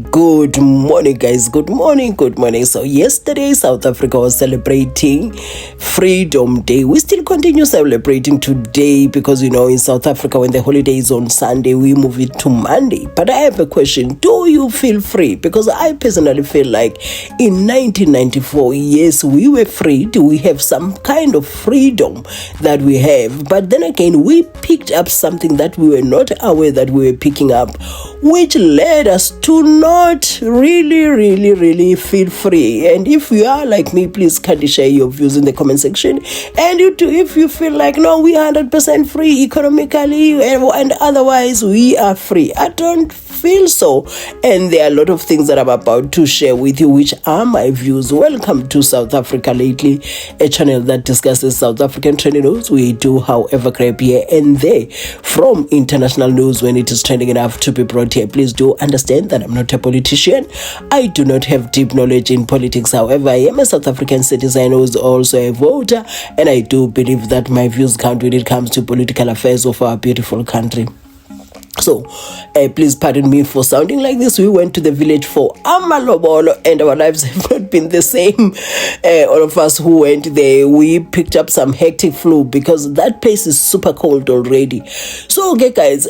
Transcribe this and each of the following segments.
Good morning, guys. Good morning. So yesterday South Africa was celebrating Freedom Day. We still continue celebrating today because in South Africa, when the holiday is on Sunday, we move it to Monday. But I have a question. Do you feel free? Because I personally feel like in 1994, yes, we were free. We have some kind of freedom that we have. But then again, we picked up something that we were not aware that we were picking up, which led us to not really feel free. And if you are like me, please kindly share your views in the comment section. And if you feel like, no, we are 100% free economically and otherwise we are free, I don't feel so. And there are a lot of things that I'm about to share with you, which are my views. Welcome to South Africa Lately, a channel that discusses South African trending news. We do, however, grab here and there from international news when it is trending enough to be brought here. Please do understand that I'm not a politician. I do not have deep knowledge in politics. However, I am a South African citizen who is also a voter, and I do believe that my views count when it comes to political affairs of our beautiful country. So, please pardon me for sounding like this. We went to the village for Amalobolo and our lives have not been the same. All of us who went there, we picked up some hectic flu because that place is super cold already. So, okay, guys,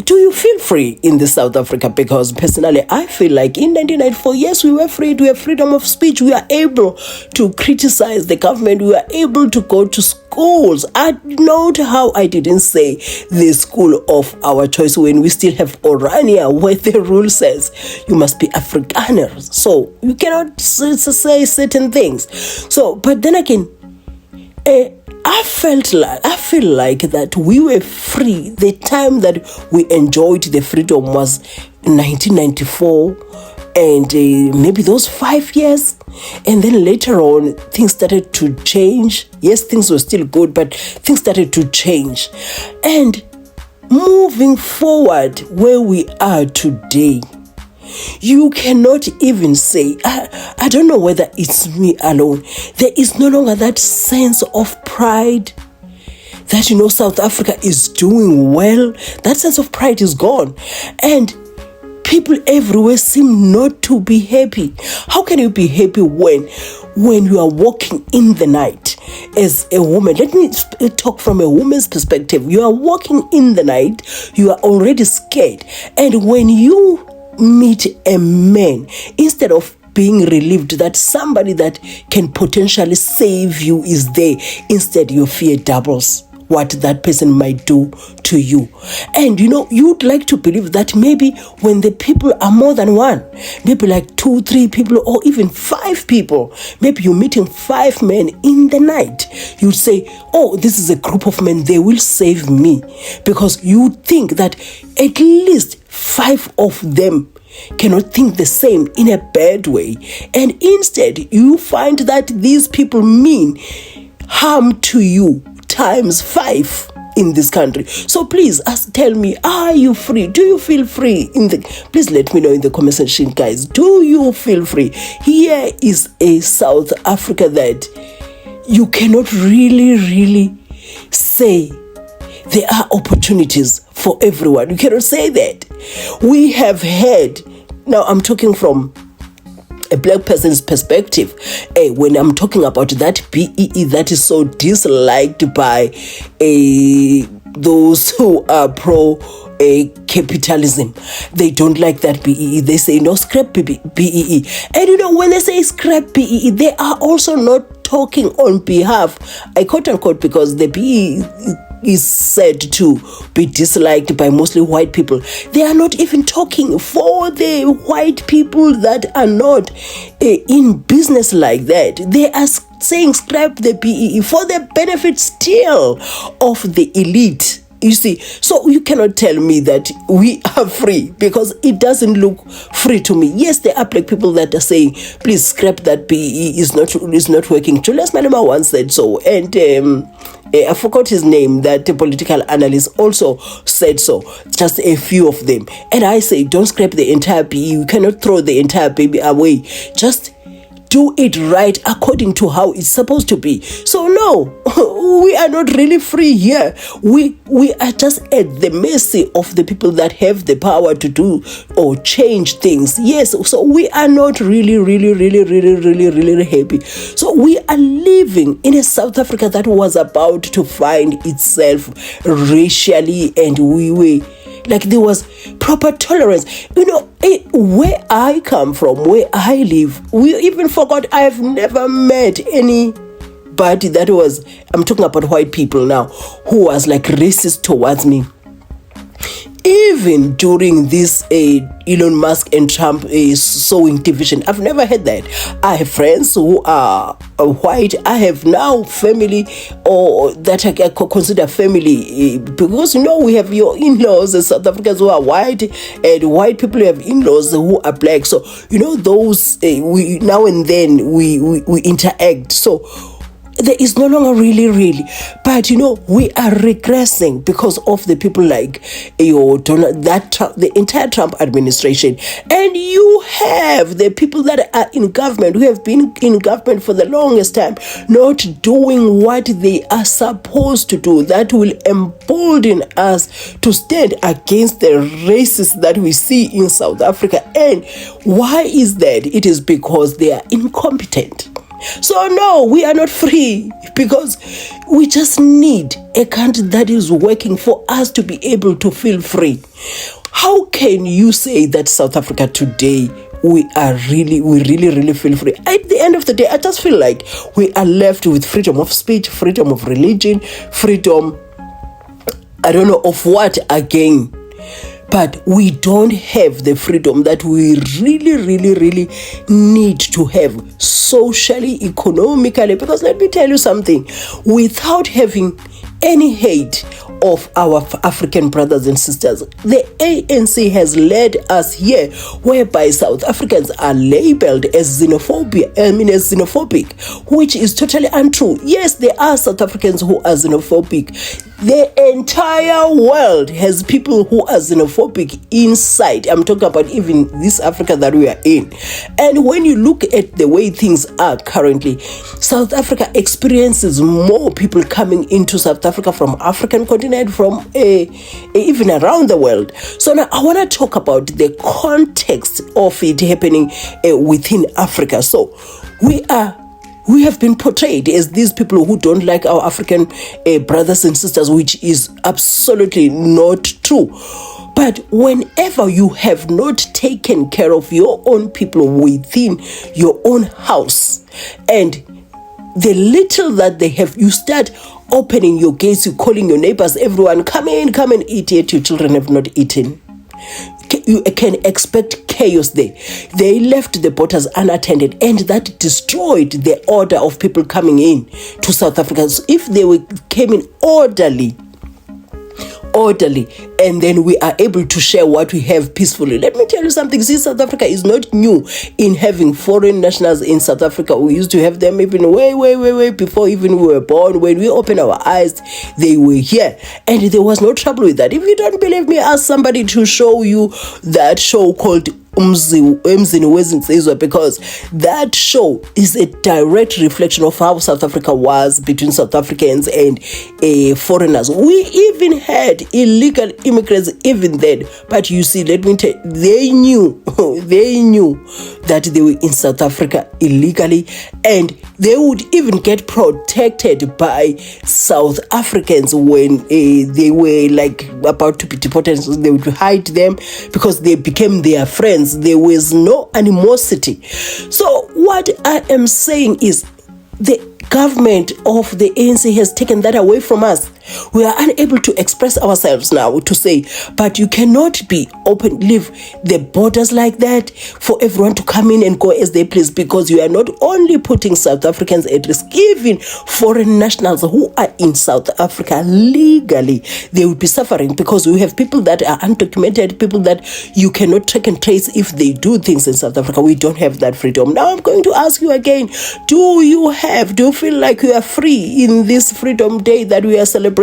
do you feel free in the South Africa? Because personally, I feel like in 1994, yes, we were free. We have freedom of speech. We are able to criticize the government. We are able to go to schools. I note how I didn't say the school of our choice when we still have Orania, where the rule says you must be Afrikaners. So you cannot say certain things. So, but then again, I feel like that we were free. The time that we enjoyed the freedom was 1994 and maybe those 5 years. And then later on, things started to change. Yes, things were still good, but things started to change. And moving forward where we are today, you cannot even say, I don't know whether it's me alone, there is no longer that sense of pride that, South Africa is doing well. That sense of pride is gone. And people everywhere seem not to be happy. How can you be happy when you are walking in the night as a woman? Let me talk from a woman's perspective. You are walking in the night, you are already scared. And when you meet a man, instead of being relieved that somebody that can potentially save you is there, instead your fear doubles what that person might do to you. And you'd like to believe that maybe when the people are more than one, maybe like 2, 3 people or even 5 people, maybe you're meeting 5 men in the night, you say, oh, this is a group of men, they will save me, because you think that at least 5 of them cannot think the same in a bad way. And instead you find that these people mean harm to you times 5 in this country. So please tell me, are you free? Do you feel free? Please let me know in the comment section, guys. Do you feel free? Here is a South Africa that you cannot really say there are opportunities for everyone. You cannot say that. We have had, now I'm talking from a black person's perspective, when I'm talking about that BEE that is so disliked by those who are pro capitalism. They don't like that BEE. They say no, scrap BEE. And when they say scrap BEE, they are also not talking on behalf, I quote unquote, because the BEE is said to be disliked by mostly white people. They are not even talking for the white people that are not in business like that. They are saying scrap the BEE for the benefit still of the elite. You see, so you cannot tell me that we are free, because it doesn't look free to me. Yes, there are black people that are saying, please scrap that BEE, is not working. Julius Malema once said so, and I forgot his name, that political analyst also said so, just a few of them. And I say, don't scrap the entire BEE. You cannot throw the entire baby away. Just do it right according to how it's supposed to be. So no, we are not really free here. We are just at the mercy of the people that have the power to do or change things. Yes, so we are not really happy. So we are living in a South Africa that was about to find itself racially, and we were like, there was proper tolerance. Where I come from, where I live, we even forgot. I have never met anybody that was, I'm talking about white people now, who was like racist towards me. Even during this Elon Musk and Trump sowing division, I've never had that. I have friends who are white. I have now family, or that I consider family, because we have your in-laws as South Africans who are white, and white people have in-laws who are black. So those we now and then we interact. So there is no longer really, but we are regressing because of the people like the entire Trump administration. And you have the people that are in government, who have been in government for the longest time, not doing what they are supposed to do. That will embolden us to stand against the racists that we see in South Africa. And why is that? It is because they are incompetent. So no, we are not free, because we just need a country that is working for us to be able to feel free. How can you say that South Africa today, we really feel free? At the end of the day, I just feel like we are left with freedom of speech, freedom of religion, freedom, I don't know of what again. But we don't have the freedom that we really need to have socially, economically. Because let me tell you something, without having any hate of our African brothers and sisters, the ANC has led us here, whereby South Africans are labeled as xenophobic, which is totally untrue. Yes, there are South Africans who are xenophobic. The entire world has people who are xenophobic inside. I'm talking about even this Africa that we are in. And when you look at the way things are currently, South Africa experiences more people coming into South Africa from African continent, from even around the world. So now I want to talk about the context of it happening within Africa. So we have been portrayed as these people who don't like our African brothers and sisters, which is absolutely not true. But whenever you have not taken care of your own people within your own house, and the little that they have, you start opening your gates, you're calling your neighbors, everyone, come in, eat, yet your children have not eaten. You can expect chaos there. They left the borders unattended, and that destroyed the order of people coming in to South Africa. So if they came in orderly, and then we are able to share what we have peacefully. Let me tell you something. See, South Africa is not new in having foreign nationals in South Africa. We used to have them even way before even we were born. When we opened our eyes, they were here, and there was no trouble with that. If you don't believe me, ask somebody to show you that show called MZWANELE, because that show is a direct reflection of how South Africa was between South Africans and foreigners. We even had illegal immigrants even then, but you see, let me tell you, they knew that they were in South Africa illegally, and they would even get protected by South Africans when they were like about to be deported. So they would hide them because they became their friends. There was no animosity. So what I am saying is, the government of the ANC has taken that away from us. We are unable to express ourselves now to say, but you cannot be open, leave the borders like that for everyone to come in and go as they please, because you are not only putting South Africans at risk, even foreign nationals who are in South Africa legally, they will be suffering, because we have people that are undocumented, people that you cannot track and trace if they do things in South Africa. We don't have that freedom. Now I'm going to ask you again, do you feel like you are free in this Freedom Day that we are celebrating?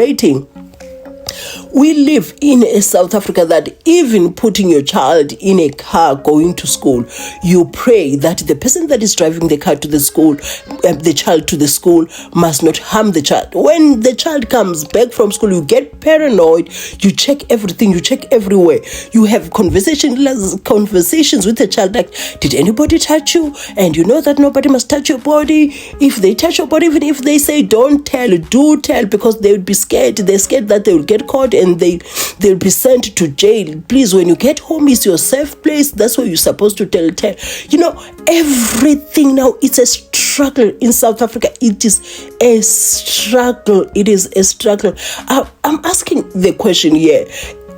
We live in a South Africa that even putting your child in a car going to school, you pray that the person that is driving the car to the school, the child to the school, must not harm the child. When the child comes back from school, you get paranoid, you check everything, you check everywhere. You have conversations with the child like, did anybody touch you? And you know that nobody must touch your body. If they touch your body, even if they say don't tell, do tell, because they would be scared. They're scared that they will get caught and they'll be sent to jail. Please, when you get home, it's your safe place. That's where you're supposed to tell. You know, everything now, it's a struggle in South Africa. It is a struggle. It is a struggle. I'm asking the question here.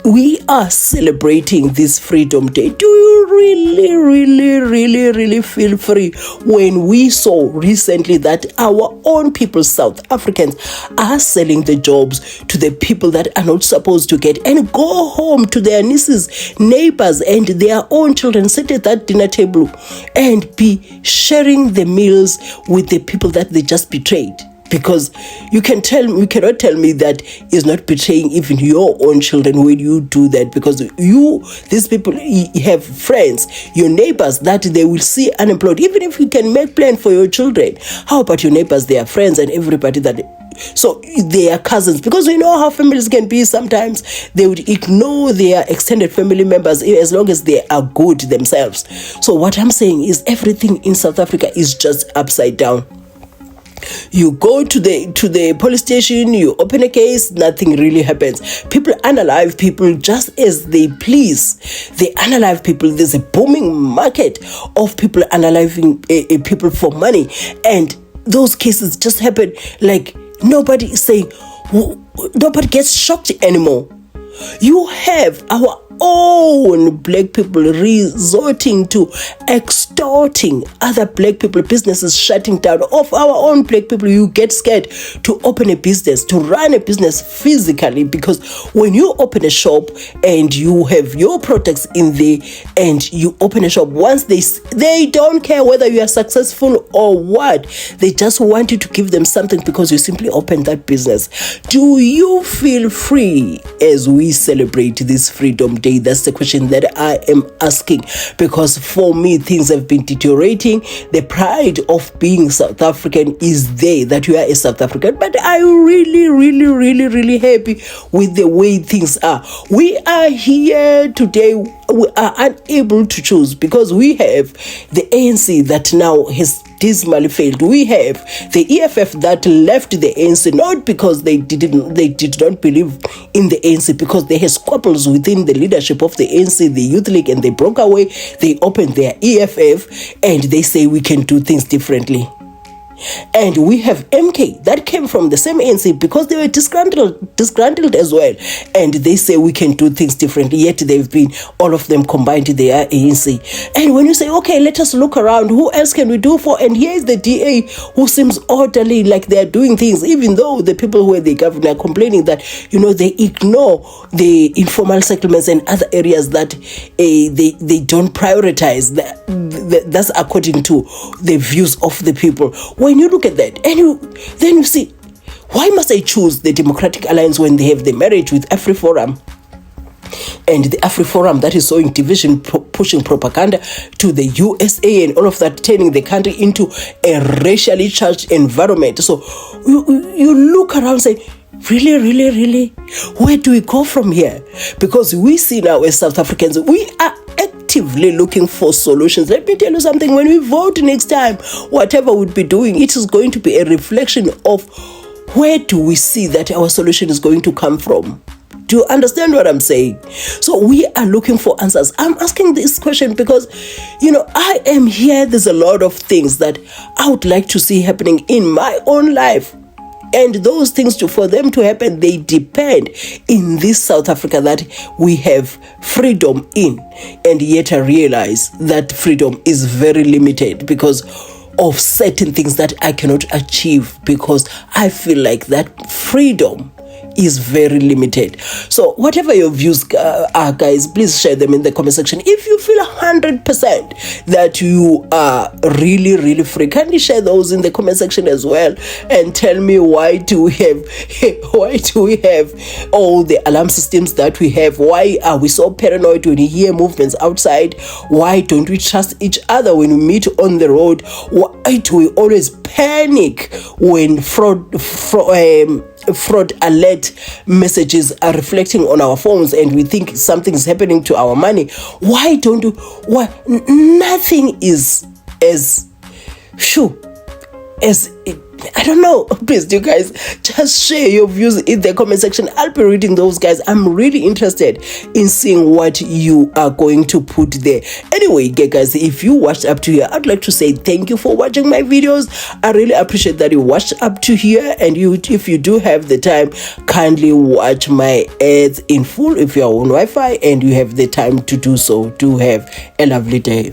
We are celebrating this Freedom Day. Do you really feel free when we saw recently that our own people, South Africans, are selling the jobs to the people that are not supposed to get and go home to their nieces, neighbors, and their own children, sit at that dinner table and be sharing the meals with the people that they just betrayed? Because you cannot tell me that is not betraying even your own children when you do that, because these people have friends, your neighbors that they will see unemployed. Even if you can make plan for your children, how about your neighbors, their friends, and everybody so they are cousins? Because we know how families can be. Sometimes they would ignore their extended family members as long as they are good themselves. So what I'm saying is everything in South Africa is just upside down. You go to the police station, you open a case, nothing really happens. People unalive people just as they please. They unalive people. There's a booming market of people unaliving people for money, and those cases just happen. Like, nobody is saying, nobody gets shocked anymore. You have our own black people resorting to extorting other black people, businesses shutting down. Of our own black people, you get scared to open a business, to run a business physically, because when you open a shop and you have your products in there and you open a shop, once they don't care whether you are successful or what, they just want you to give them something because you simply opened that business. Do you feel free as we celebrate this Freedom Day? That's the question that I am asking, because for me, things have been deteriorating. The pride of being South African is there, that you are a South African, but I'm really happy with the way things are. We are here today. We are unable to choose because we have the ANC that now has dismally failed. We have the EFF that left the ANC, not because they did not believe in the ANC, because they had squabbles within the leadership of the ANC, the Youth League, and they broke away. They opened their EFF and they say we can do things differently. And we have MK that came from the same ANC because they were disgruntled as well, and they say we can do things differently, yet they've been all of them combined to their ANC. And when you say, okay, let us look around, who else can we do for? And here is the DA who seems orderly, like they're doing things, even though the people who are the government are complaining that, you know, they ignore the informal settlements and other areas that they don't prioritize. That's according to the views of the people. When you look at that, and then you see, why must I choose the Democratic Alliance when they have the marriage with AFRIFORUM? And the AFRIFORUM that is sowing division, pushing propaganda to the USA and all of that, turning the country into a racially charged environment. So you look around and say, really, where do we go from here? Because we see now as South Africans, we are actively looking for solutions. Let me tell you something, when we vote next time, whatever we'll be doing, it is going to be a reflection of where do we see that our solution is going to come from. Do you understand what I'm saying? So we are looking for answers. I'm asking this question because, you know, I am here. There's a lot of things that I would like to see happening in my own life. And those things, for them to happen, they depend in this South Africa that we have freedom in. And yet I realize that freedom is very limited because of certain things that I cannot achieve, because I feel like that freedom is very limited. So whatever your views are, guys, please share them in the comment section. If you feel 100% that you are really free, kindly share those in the comment section as well, and tell me why do we have all the alarm systems that we have? Why are we so paranoid when we hear movements outside? Why don't we trust each other when we meet on the road? Why do we always panic when fraud alert messages are reflecting on our phones and we think something is happening to our money? Why nothing is as sure as it, I don't know. Please, you guys, just share your views in the comment section. I'll be reading those, guys. I'm really interested in seeing what you are going to put there. Anyway, guys, if you watched up to here, I'd like to say thank you for watching my videos. I really appreciate that you watched up to here, and if you do have the time, kindly watch my ads in full if you're on Wi-Fi and you have the time to do so. Do have a lovely day.